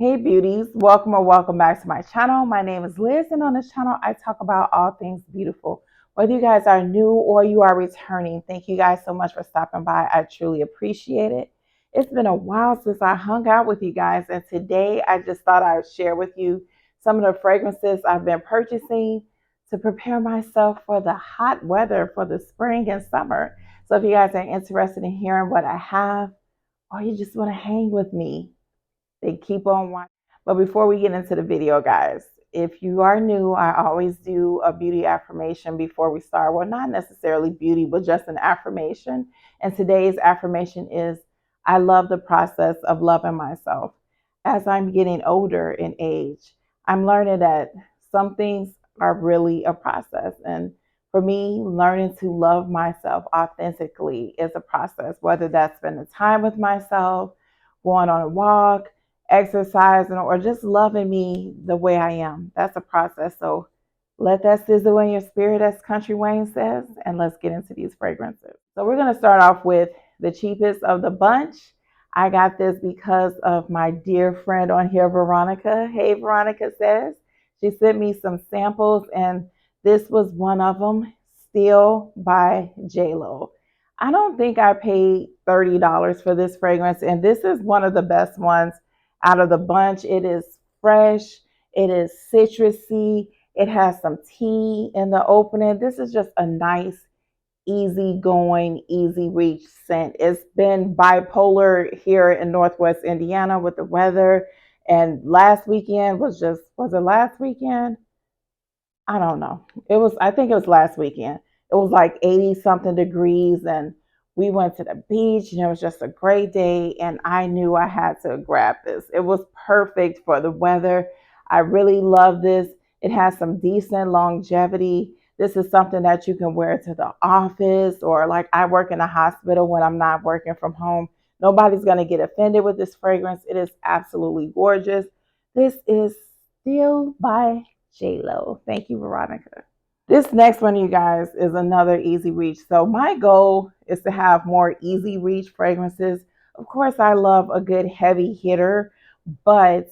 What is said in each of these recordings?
Hey beauties, welcome or welcome back to my channel. My name is Liz, and on this channel I talk about all things beautiful. Whether you guys are new or you are returning, thank you guys so much for stopping by. I truly appreciate it. It's been a while since I hung out with you guys, and today I just thought I would share with you some of the fragrances I've been purchasing to prepare myself for the hot weather for the spring and summer. So if you guys are interested in hearing what I have, or you just want to hang with me, they keep on watching. But before we get into the video, guys, if you are new, I always do a beauty affirmation before we start. Well, not necessarily beauty, but just an affirmation. And today's affirmation is, I love the process of loving myself. As I'm getting older in age, I'm learning that some things are really a process. And for me, learning to love myself authentically is a process, whether that's spending time with myself, going on a walk, exercising, or just loving me the way I am. That's a process. So let that sizzle in your spirit, as Country Wayne says, and let's get into these fragrances. So we're going to start off with the cheapest of the bunch. I got this because of my dear friend on here, Veronica. Hey, Veronica says. She sent me some samples, and this was one of them, Still by JLo. I don't think I paid $30 for this fragrance, and this is one of the best ones out of the bunch. It is fresh, it is citrusy, it has some tea in the opening. This is just a nice, easy going, easy reach scent. It's been bipolar here in Northwest Indiana with the weather. And last weekend was it last weekend? I don't know. I think it was last weekend. It was like 80 something degrees, and we went to the beach, and it was just a great day. And I knew I had to grab this. It was perfect for the weather. I really love this. It has some decent longevity. This is something that you can wear to the office, or like I work in a hospital when I'm not working from home. Nobody's going to get offended with this fragrance. It is absolutely gorgeous. This is Still by JLo. Thank you, Veronica. This next one, you guys, is another easy reach. So my goal is to have more easy reach fragrances. Of course, I love a good heavy hitter, but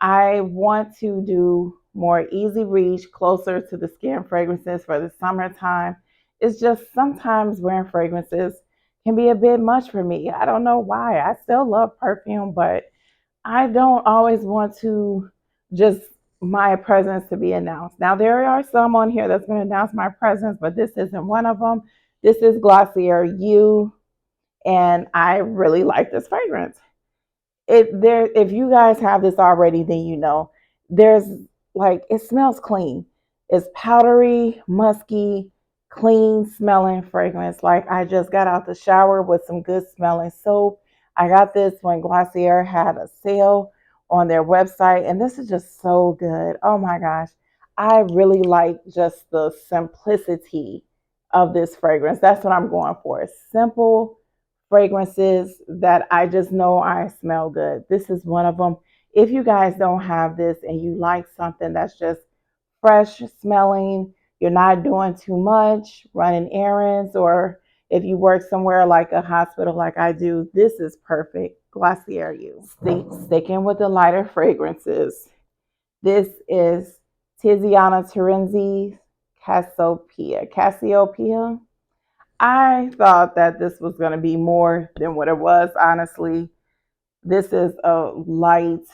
I want to do more easy reach, closer to the skin fragrances for the summertime. It's just sometimes wearing fragrances can be a bit much for me. I don't know why. I still love perfume, but I don't always want to just my presence to be announced. Now, there are some on here that's going to announce my presence, but this isn't one of them. This is Glossier You, and I really like this fragrance. If you guys have this already, then you know there's like it smells clean. It's powdery, musky, clean smelling fragrance. Like I just got out the shower with some good smelling soap. I got this when Glossier had a sale on their website, and this is just so good. Oh my gosh. I really like just the simplicity of this fragrance. That's what I'm going for. Simple fragrances that I just know I smell good. This is one of them. If you guys don't have this and you like something that's just fresh smelling, you're not doing too much, running errands, or if you work somewhere like a hospital like I do, this is perfect. Glossier You. Sticking with the lighter fragrances. This is Tiziana Terenzi Cassiopia. I thought that this was going to be more than what it was, honestly. This is a light,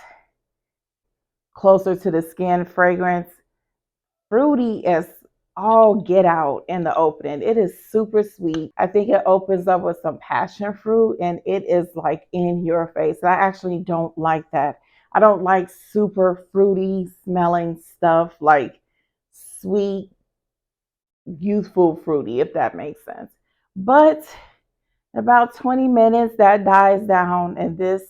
closer to the skin fragrance. Fruity as all get out in the opening. It is super sweet. I think it opens up with some passion fruit, and it is like in your face. I actually don't like that. I don't like super fruity smelling stuff, like sweet, youthful fruity, if that makes sense. But about 20 minutes, that dies down, and this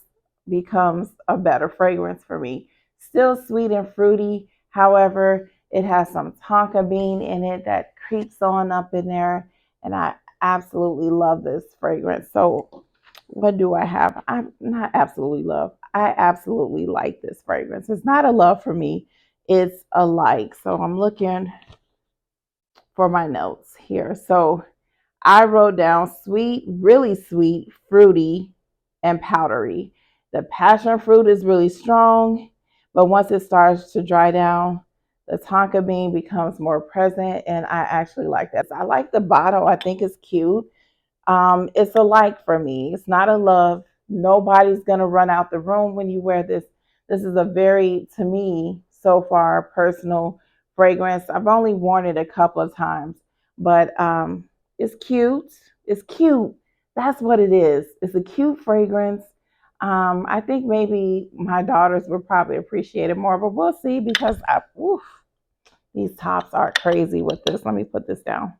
becomes a better fragrance for me. Still sweet and fruity. However, it has some tonka bean in it that creeps on up in there, and I absolutely love this fragrance. So what do I have? I'm not absolutely love. I absolutely like this fragrance. It's not a love for me. It's a like. So I'm looking for my notes here. So I wrote down sweet, really sweet, fruity, and powdery. The passion fruit is really strong, but once it starts to dry down, the tonka bean becomes more present, and I actually like that. I like the bottle. I think it's cute. It's a like for me. It's not a love. Nobody's gonna run out the room when you wear this. This is a very, to me, so far personal fragrance. I've only worn it a couple of times, but it's cute. It's cute. That's what it is. It's a cute fragrance. I think maybe my daughters would probably appreciate it more, but we'll see because these tops are crazy with this. Let me put this down.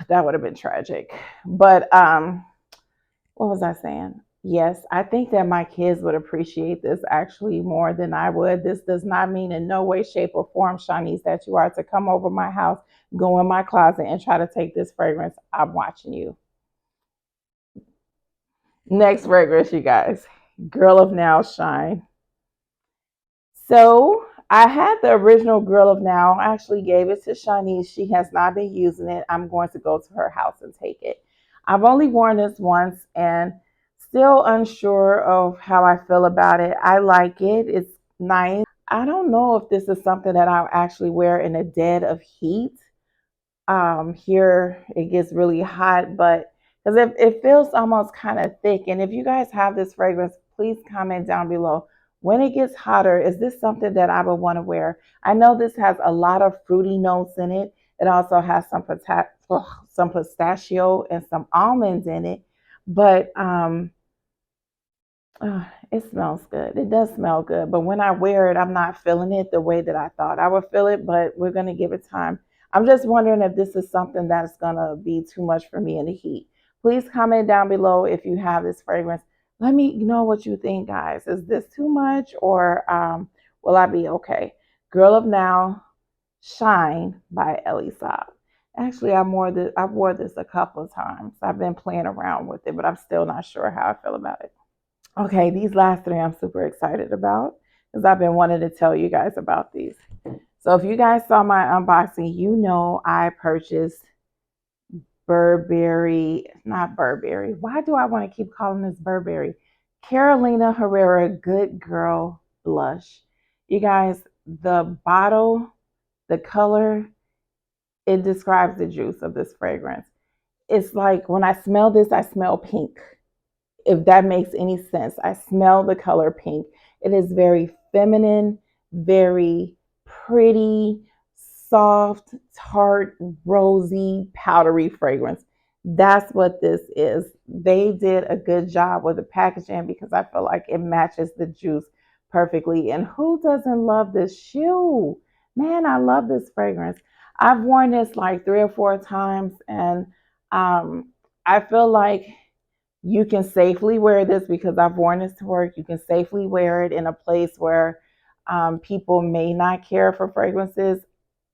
That would have been tragic. But what was I saying? Yes, I think that my kids would appreciate this actually more than I would. This does not mean in no way, shape, or form, Shanice, that you are to come over my house, go in my closet, and try to take this fragrance. I'm watching you. Next fragrance, you guys. Girl of Now Shine. So I had the original Girl of Now. I actually gave it to Shanice. She has not been using it. I'm going to go to her house and take it. I've only worn this once and still unsure of how I feel about it. I like it. It's nice. I don't know if this is something that I'll actually wear in a dead of heat. Here it gets really hot, but because it feels almost kind of thick. And if you guys have this fragrance, please comment down below. When it gets hotter, is this something that I would want to wear? I know this has a lot of fruity notes in it. It also has some pistachio and some almonds in it, but it smells good. It does smell good, but when I wear it, I'm not feeling it the way that I thought I would feel it, but we're going to give it time. I'm just wondering if this is something that's going to be too much for me in the heat. Please comment down below if you have this fragrance. Let me know what you think, guys. Is this too much or will I be okay? Girl of Now, Shine by Ellie Saab. Actually, I wore this a couple of times. I've been playing around with it, but I'm still not sure how I feel about it. Okay, these last three I'm super excited about because I've been wanting to tell you guys about these. So if you guys saw my unboxing, you know I purchased Burberry, not Burberry. Why do I want to keep calling this Burberry? Carolina Herrera Good Girl Blush. You guys, the bottle, the color, it describes the juice of this fragrance. It's like when I smell this, I smell pink. If that makes any sense. I smell the color pink. It is very feminine, very pretty, soft, tart, rosy, powdery fragrance. That's what this is. They did a good job with the packaging because I feel like it matches the juice perfectly. And who doesn't love this shoe? Man, I love this fragrance. I've worn this like 3 or 4 times, and I feel like you can safely wear this because I've worn this to work. You can safely wear it in a place where people may not care for fragrances.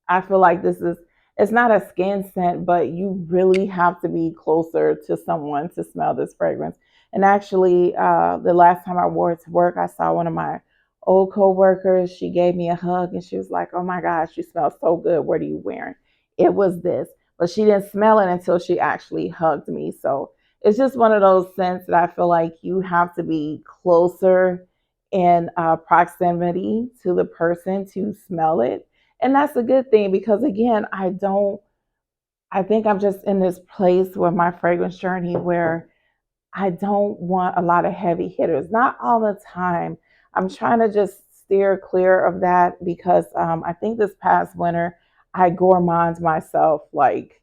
I feel like it's not a skin scent, but you really have to be closer to someone to smell this fragrance. And actually, the last time I wore it to work, I saw one of my old coworkers. She gave me a hug and she was like, "Oh my gosh, you smell so good. What are you wearing?" It was this, but she didn't smell it until she actually hugged me. So it's just one of those scents that I feel like you have to be closer in proximity to the person to smell it. And that's a good thing because, again, I think I'm just in this place with my fragrance journey where I don't want a lot of heavy hitters, not all the time. I'm trying to just steer clear of that because I think this past winter I gourmanded myself like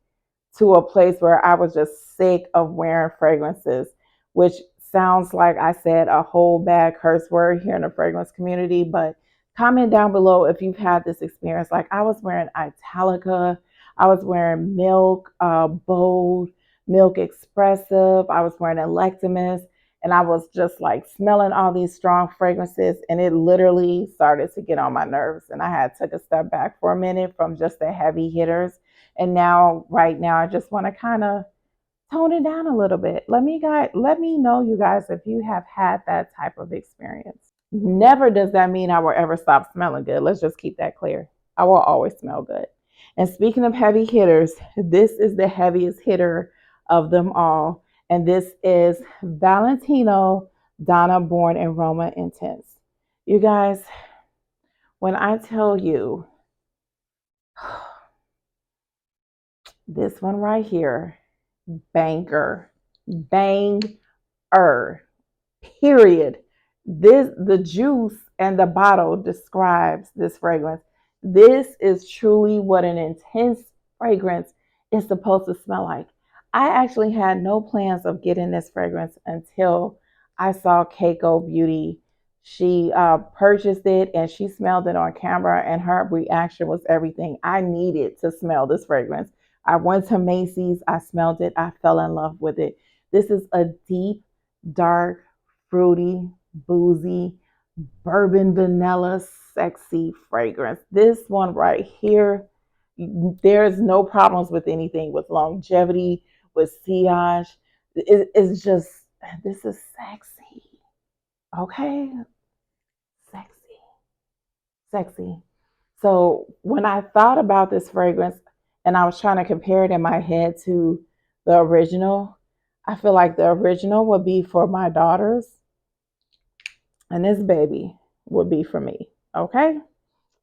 to a place where I was just sick of wearing fragrances, which sounds like I said a whole bad curse word here in the fragrance community. But comment down below if you've had this experience. Like I was wearing Italica, I was wearing Milk, Bold, Milk Expressive, I was wearing Electimus, and I was just like smelling all these strong fragrances, and it literally started to get on my nerves. And I had took a step back for a minute from just the heavy hitters. And now, right now, I just want to kind of tone it down a little bit. Let me know, you guys, if you have had that type of experience. Never does that mean I will ever stop smelling good. Let's just keep that clear. I will always smell good. And speaking of heavy hitters, this is the heaviest hitter of them all. And this is Valentino Donna, Born in Roma, Intense. You guys, when I tell you this one right here, banger, banger, period. The juice and the bottle describes this fragrance. This is truly what an intense fragrance is supposed to smell like. I actually had no plans of getting this fragrance until I saw Keiko Beauty. She purchased it and she smelled it on camera, and her reaction was everything I needed to smell this fragrance. I went to Macy's, I smelled it, I fell in love with it. This is a deep, dark, fruity, boozy, bourbon vanilla, sexy fragrance. This one right here, there's no problems with anything, with longevity, with sillage. It's just, this is sexy. Okay? Sexy. Sexy. So when I thought about this fragrance and I was trying to compare it in my head to the original, I feel like the original would be for my daughters and this baby would be for me. Okay?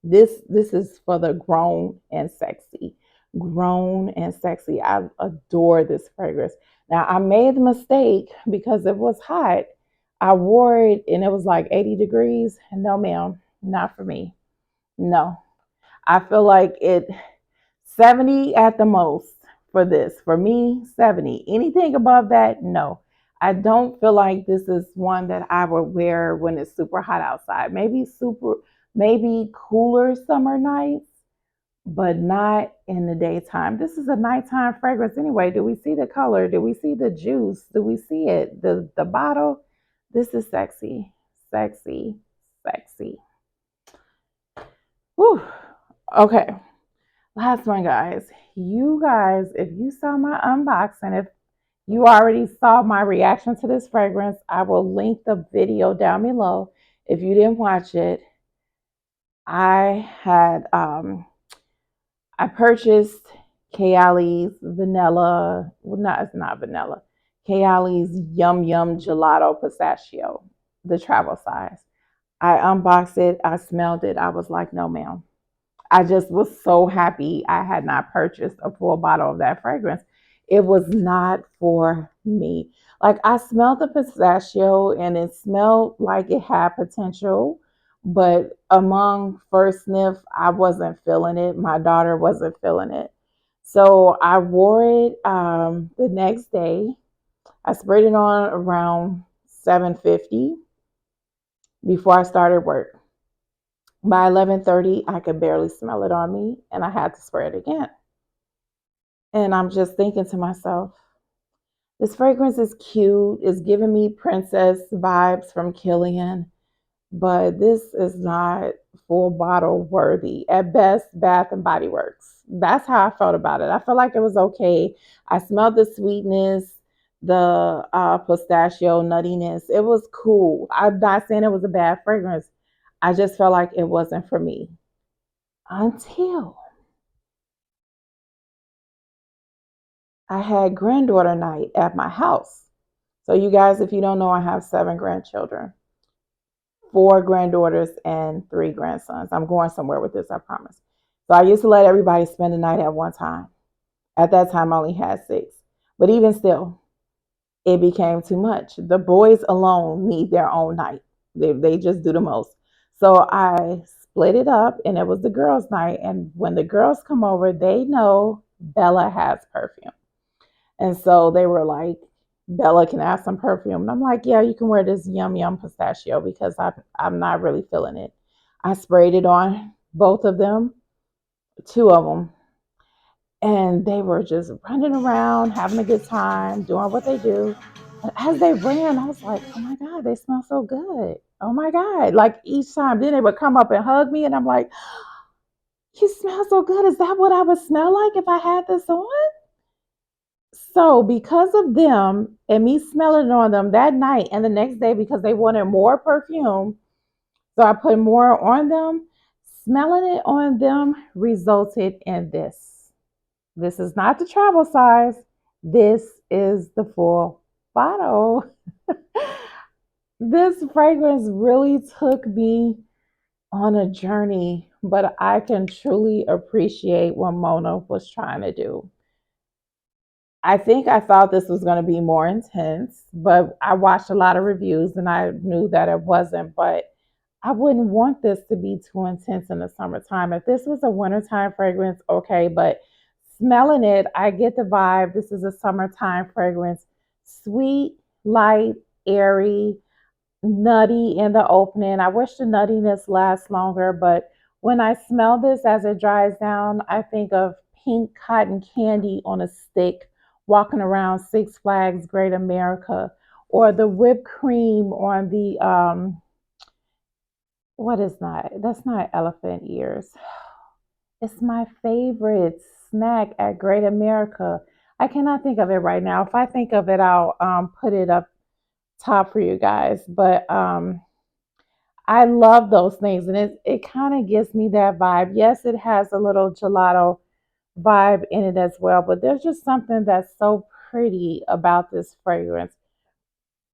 This is for the grown and sexy. Grown and sexy. I adore this fragrance. Now I made the mistake because it was hot. I wore it and it was like 80 degrees. No, ma'am, not for me. No. I feel like it 70 at the most for this. For me, 70. Anything above that, no. I don't feel like this is one that I would wear when it's super hot outside. Maybe cooler summer nights, but not in the daytime. This is a nighttime fragrance anyway. Do we see the color? Do we see the juice? Do we see it? The bottle? This is sexy, sexy, sexy. Whew. Okay. Last one, guys. You guys, if you saw my unboxing, if you already saw my reaction to this fragrance, I will link the video down below. If you didn't watch it, I had I purchased Kayali's vanilla. Well, no, it's not vanilla. Kayali's Yum Gelato Pistachio, the travel size. I unboxed it. I smelled it. I was like, no, ma'am. I just was so happy I had not purchased a full bottle of that fragrance. It was not for me. Like, I smelled the pistachio and it smelled like it had potential, but among first sniff, I wasn't feeling it. My daughter wasn't feeling it. So I wore it the next day. I sprayed it on around 7:50 before I started work. By 11:30, I could barely smell it on me, and I had to spray it again. And I'm just thinking to myself, this fragrance is cute. It's giving me princess vibes from Killian, but this is not full bottle worthy. At best, Bath and Body Works. That's how I felt about it. I felt like it was okay. I smelled the sweetness, the pistachio nuttiness. It was cool. I'm not saying it was a bad fragrance. I just felt like it wasn't for me until I had granddaughter night at my house. So, you guys, if you don't know, I have 7 grandchildren, 4 granddaughters, and 3 grandsons. I'm going somewhere with this, I promise. So, I used to let everybody spend the night at one time. At that time, I only had 6. But even still, it became too much. The boys alone need their own night, they just do the most. So, I split it up, and it was the girls' night. And when the girls come over, they know Bella has perfume. And so they were like, Bella can have some perfume. And I'm like, yeah, you can wear this Yum Pistachio because I'm not really feeling it. I sprayed it on both of them, 2 of them. And they were just running around, having a good time, doing what they do. And as they ran, I was like, oh my God, they smell so good. Oh my God. Like each time, then they would come up and hug me. And I'm like, you smell so good. Is that what I would smell like if I had this on? So, because of them and me smelling it on them that night and the next day, because they wanted more perfume, so I put more on them. Smelling it on them resulted in this. This is not the travel size. This is the full bottle. This fragrance really took me on a journey, but I can truly appreciate what Mona was trying to do. I think I thought this was going to be more intense, but I watched a lot of reviews and I knew that it wasn't. But I wouldn't want this to be too intense in the summertime. If this was a wintertime fragrance, okay, but smelling it, I get the vibe. This is a summertime fragrance. Sweet, light, airy, nutty in the opening. I wish the nuttiness lasts longer, but when I smell this as it dries down, I think of pink cotton candy on a stick walking around Six Flags Great America, or the whipped cream on the what is not that's not elephant ears. It's my favorite snack at Great America. I cannot think of it right now. If I think of it, I'll put it up top for you guys. But I love those things, and it kind of gives me that vibe. Yes, it has a little gelato vibe in it as well, but there's just something that's so pretty about this fragrance.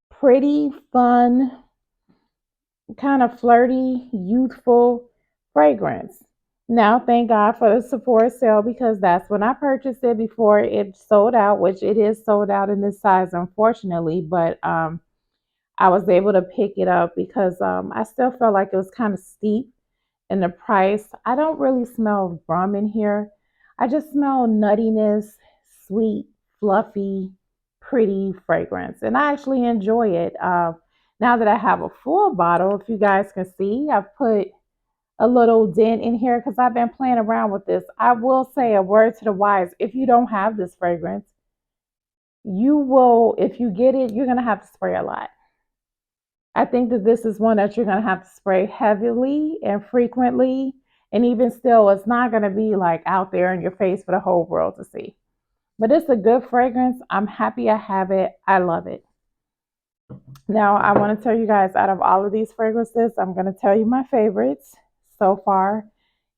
Pretty, fun, kind of flirty, youthful fragrance. Now, thank God for the Sephora sale because that's when I purchased it before it sold out, which it is sold out in this size, unfortunately. But I was able to pick it up because I still felt like it was kind of steep in the price. I don't really smell rum in here. I just smell nuttiness, sweet, fluffy, pretty fragrance. And I actually enjoy it. Now that I have a full bottle, if you guys can see, I've put a little dent in here because I've been playing around with this. I will say a word to the wise. If you don't have this fragrance, you will, if you get it, you're going to have to spray a lot. I think that this is one that you're going to have to spray heavily and frequently. And even still, it's not going to be like out there in your face for the whole world to see. But it's a good fragrance. I'm happy I have it. I love it. Now, I want to tell you guys out of all of these fragrances, I'm going to tell you my favorites so far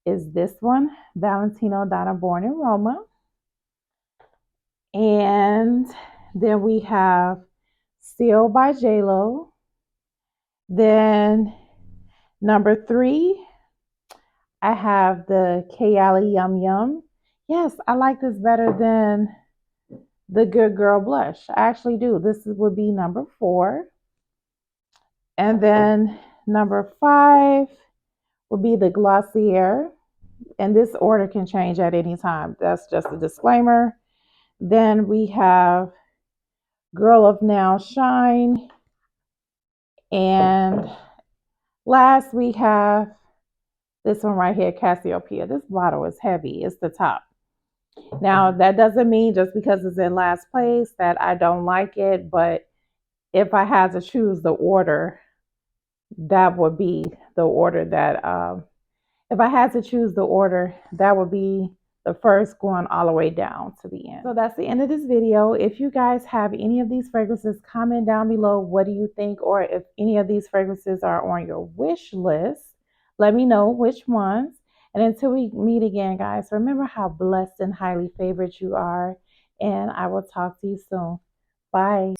is this one, Valentino Donna Born in Roma. And then we have Still by JLo. Then number 3, I have the Kayali Yum Yum. Yes, I like this better than the Good Girl Blush. I actually do. This would be number 4. And then number 5 would be the Glossier. And this order can change at any time. That's just a disclaimer. Then we have Girl of Now Shine. And last we have this one right here, Cassiepia. This bottle is heavy. It's the top. Now, that doesn't mean just because it's in last place that I don't like it, but if I had to choose the order, that would be the order that, if I had to choose the order, that would be the first going all the way down to the end. So that's the end of this video. If you guys have any of these fragrances, comment down below what do you think, or if any of these fragrances are on your wish list, let me know which ones. And until we meet again, guys, remember how blessed and highly favored you are. And I will talk to you soon. Bye.